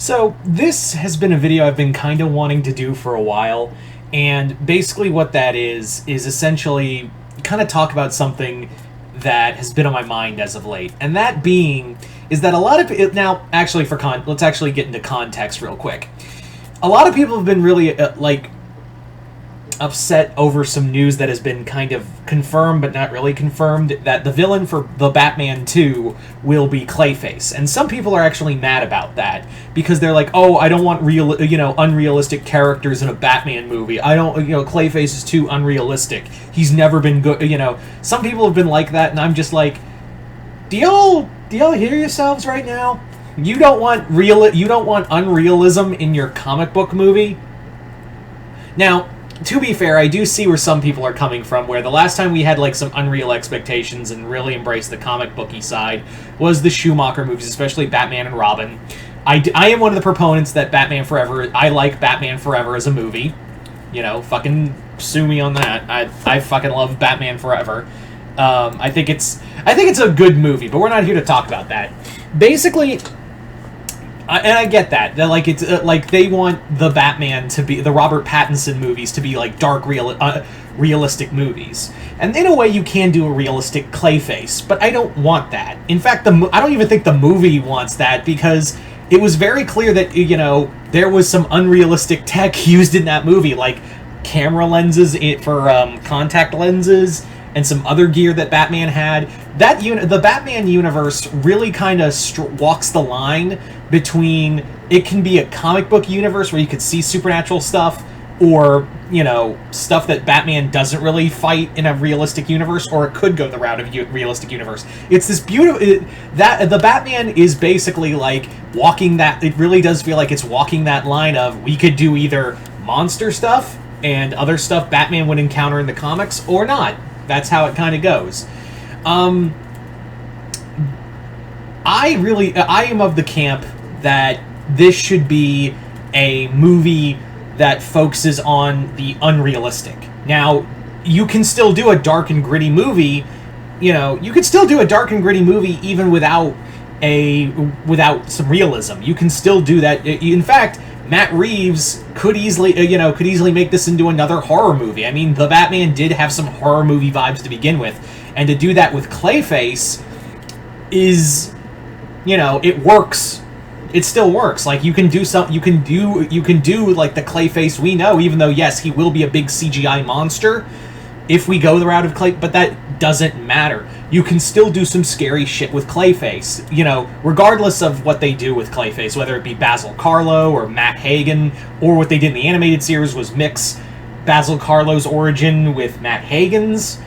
So this has been a video I've been kind of wanting to do for a while, and basically what that is essentially kind of talk about something that has been on my mind as of late, and that being is that a lot of it now actually let's actually get into context real quick. A lot of people have been really upset over some news that has been kind of confirmed but not really confirmed, that the villain for the Batman 2 will be Clayface. And some people are actually mad about that because they're like, "Oh, I don't want unrealistic characters in a Batman movie. I don't, Clayface is too unrealistic. He's never been good." Some people have been like that, and I'm just like, do y'all hear yourselves right now? You don't want unrealism in your comic book movie? Now, to be fair, I do see where some people are coming from, where the last time we had some unreal expectations and really embraced the comic booky side was the Schumacher movies, especially Batman and Robin. I am one of the proponents that I like Batman Forever as a movie. Fucking sue me on that. I fucking love Batman Forever. I think it's a good movie, but we're not here to talk about that. Basically, and I get that. They want the Batman to be, the Robert Pattinson movies to be dark, realistic movies. And in a way, you can do a realistic Clayface, but I don't want that. In fact, I don't even think the movie wants that, because it was very clear that there was some unrealistic tech used in that movie, like camera lenses for contact lenses and some other gear that Batman had. The Batman universe really kind of walks the line between, it can be a comic book universe where you could see supernatural stuff, or stuff that Batman doesn't really fight in a realistic universe, or it could go the route of realistic universe. It's this beautiful that the Batman is basically walking that. It really does feel like it's walking that line of, we could do either monster stuff and other stuff Batman would encounter in the comics, or not. That's how it kind of goes. I am of the camp that this should be a movie that focuses on the unrealistic. Now, you can still do a dark and gritty movie. You could still do a dark and gritty movie even without some realism. You can still do that. In fact, Matt Reeves could easily make this into another horror movie. I mean, the Batman did have some horror movie vibes to begin with, and to do that with Clayface is, it works. It still works. You can do the Clayface we know, even though yes, he will be a big CGI monster if we go the route of Clay, but that doesn't matter. You can still do some scary shit with Clayface, regardless of what they do with Clayface, whether it be Basil Karlo or Matt Hagen, or what they did in the animated series was mix Basil Karlo's origin with Matt Hagen's,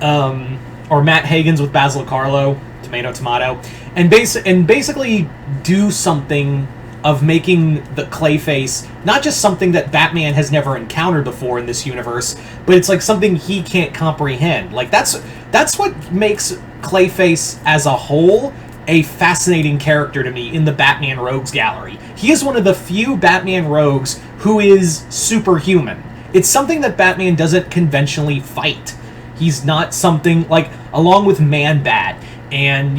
or Matt Hagen's with Basil Karlo, tomato, and basically do something of making the Clayface not just something that Batman has never encountered before in this universe, but it's something he can't comprehend. That's what makes Clayface as a whole a fascinating character to me in the Batman Rogues Gallery. He is one of the few Batman rogues who is superhuman. It's something that Batman doesn't conventionally fight. He's not something along with Man-Bat. And,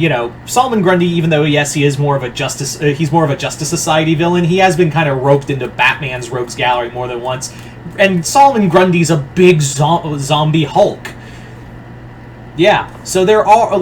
Solomon Grundy, even though, yes, he is more of a Justice Society villain, he has been kind of roped into Batman's Rogues Gallery more than once. And Solomon Grundy's a big zombie Hulk. Yeah, so there are,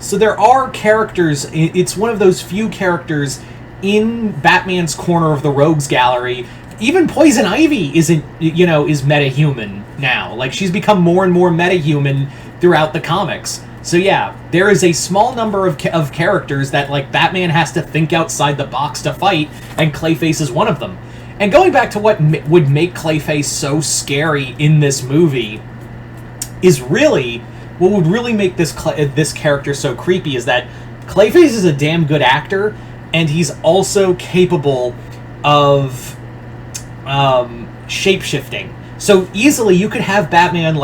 so there are characters. It's one of those few characters in Batman's corner of the Rogues Gallery. Even Poison Ivy is metahuman now. She's become more and more metahuman throughout the comics. So yeah, there is a small number of characters that Batman has to think outside the box to fight, and Clayface is one of them. And going back to what would make Clayface so scary in this movie is really what would really make this character so creepy is that Clayface is a damn good actor, and he's also capable of shape-shifting. So easily you could have Batman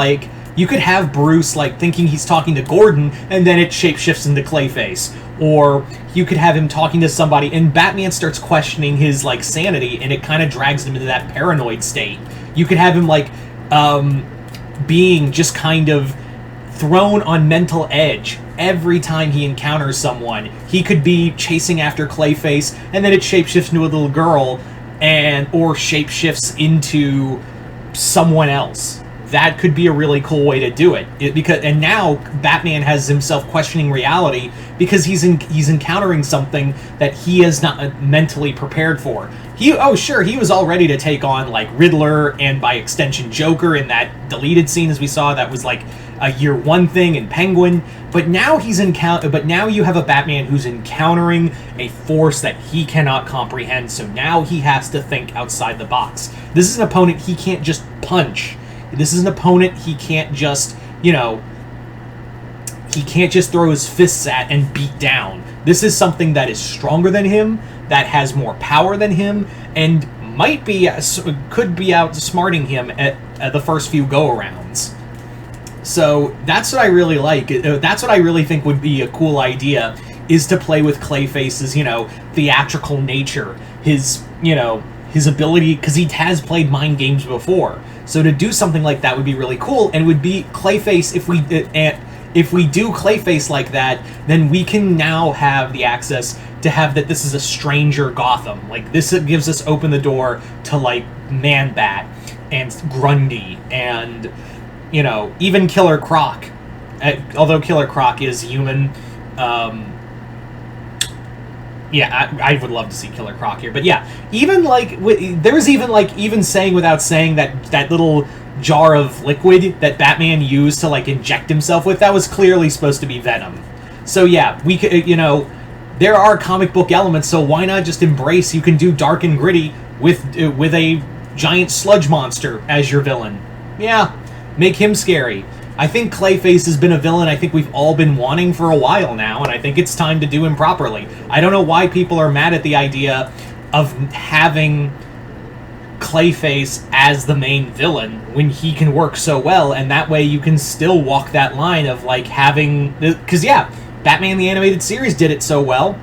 you could have Bruce thinking he's talking to Gordon, and then it shapeshifts into Clayface. Or you could have him talking to somebody, and Batman starts questioning his sanity, and it kind of drags him into that paranoid state. You could have him being just kind of thrown on mental edge every time he encounters someone, he could be chasing after Clayface, and then it shapeshifts into a little girl, or shapeshifts into someone else. That could be a really cool way to do it. And now Batman has himself questioning reality because he's encountering something that he is not mentally prepared for. He was all ready to take on like Riddler and by extension Joker in that deleted scene, as we saw, that was like a year one thing in Penguin. But now you have a Batman who's encountering a force that he cannot comprehend. So now he has to think outside the box. This is an opponent he can't just punch. This is an opponent he can't just, he can't just throw his fists at and beat down. This is something that is stronger than him, that has more power than him, and could be outsmarting him at the first few go-arounds. So that's what I really like. That's what I really think would be a cool idea, is to play with Clayface's, theatrical nature, his ability, because he has played mind games before. So to do something like that would be really cool, and would be Clayface. If we do Clayface like that, then we can now have the access to have that this is a stranger Gotham. Like, this gives us open the door to like Man-Bat and Grundy and even Killer Croc. Although Killer Croc is human. Yeah, I would love to see Killer Croc here. But yeah, even like, there's even saying without saying that little jar of liquid that Batman used to like inject himself with, that was clearly supposed to be venom. So yeah, we could, there are comic book elements, so why not just embrace, you can do dark and gritty with a giant sludge monster as your villain. Yeah, make him scary. I think Clayface has been a villain I think we've all been wanting for a while now, and I think it's time to do him properly. I don't know why people are mad at the idea of having Clayface as the main villain when he can work so well, and that way you can still walk that line of like having... Because yeah, Batman the Animated Series did it so well.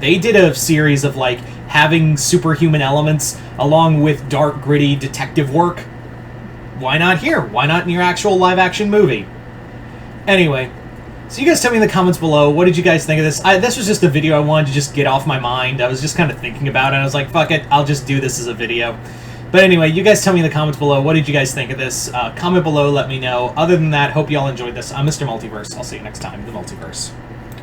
They did a series of like having superhuman elements along with dark, gritty detective work. Why not here? Why not in your actual live-action movie? Anyway, so you guys tell me in the comments below, what did you guys think of this? This was just a video I wanted to just get off my mind. I was just kind of thinking about it. I was like, fuck it, I'll just do this as a video. But anyway, you guys tell me in the comments below, what did you guys think of this? Comment below, let me know. Other than that, hope you all enjoyed this. I'm Mr. Multiverse. I'll see you next time in the Multiverse.